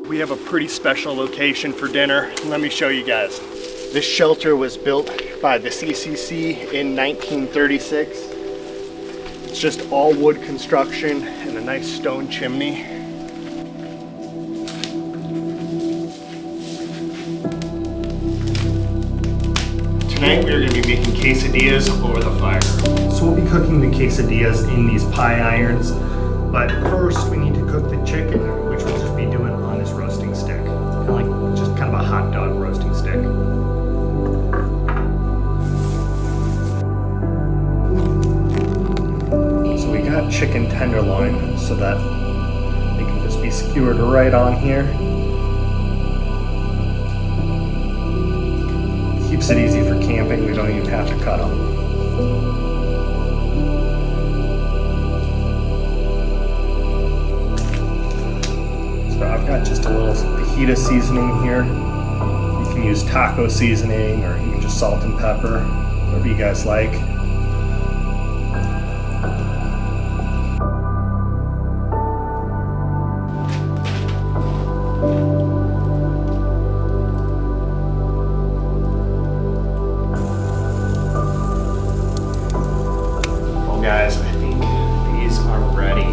We have a pretty special location for dinner. Let me show you guys. This shelter was built by the CCC in 1936. It's just all wood construction and a nice stone chimney. Tonight we're going to be making quesadillas over the fire. So we'll be cooking the quesadillas in these pie irons, but first we need to cook the chicken, which we'll just be doing on this roasting stick. Just kind of a hot dog roasting stick. So we got chicken tenderloin so that they can just be skewered right on here. Keeps it easy for camping, we don't even have to cut them. So I've got just a little fajita seasoning here. You can use taco seasoning or even just salt and pepper, whatever you guys like. Guys, I think these are ready.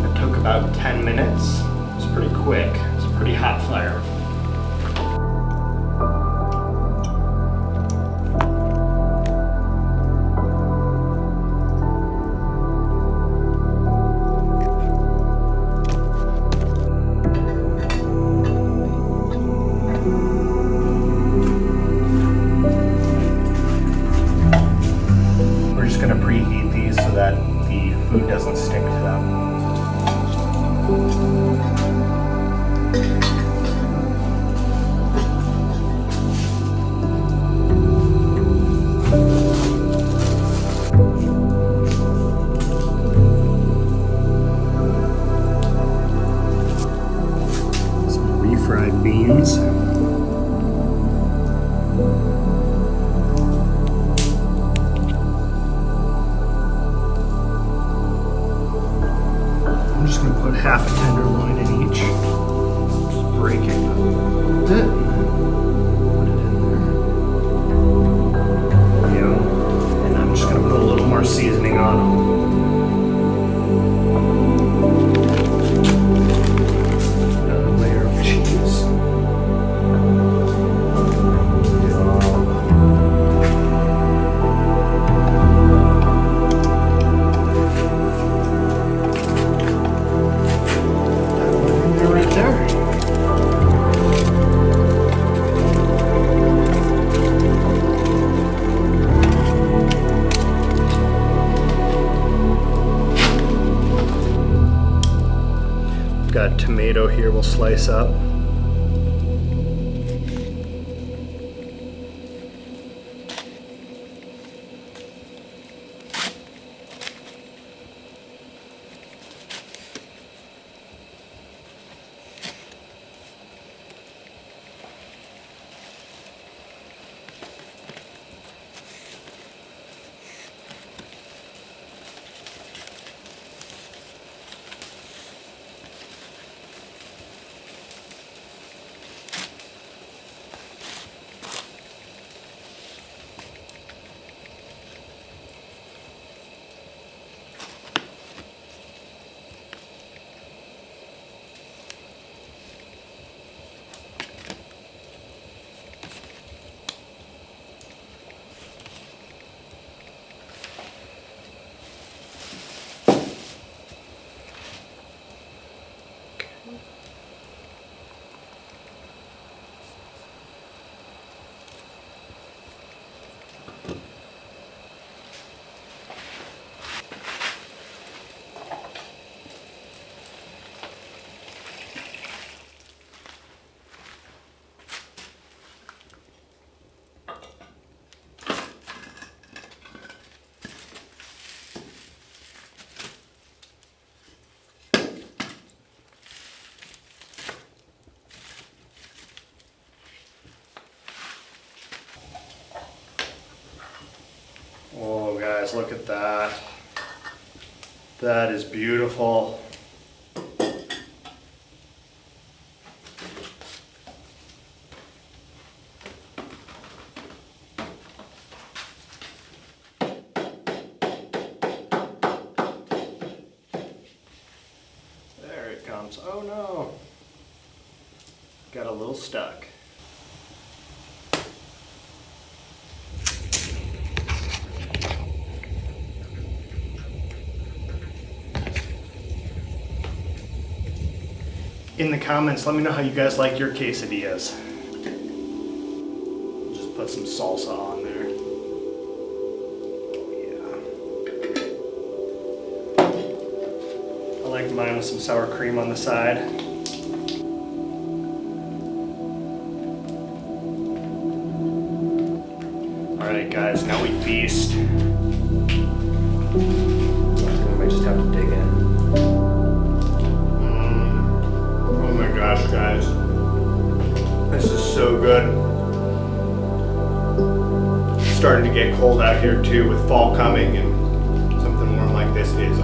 It took about 10 minutes. It's pretty quick. It's a pretty hot fire. Going to preheat these so that the food doesn't stick to them. Some refried beans. I'm just going to put half a tenderloin in each. Just break it a bit and then put it in there. There we go. And I'm just going to put a little more seasoning on them. Another layer of cheese. Got tomato here we'll slice up. Oh guys, look at that. That is beautiful. once. Oh no! Got a little stuck. In the comments, let me know how you guys like your quesadillas. Just put some salsa on there. Oh yeah. I like mine with some sour cream on the side. Alright guys, now we feast. I might just have to dig in. Oh my gosh, guys. This is so good. It's starting to get cold out here too with fall coming, and something warm like this is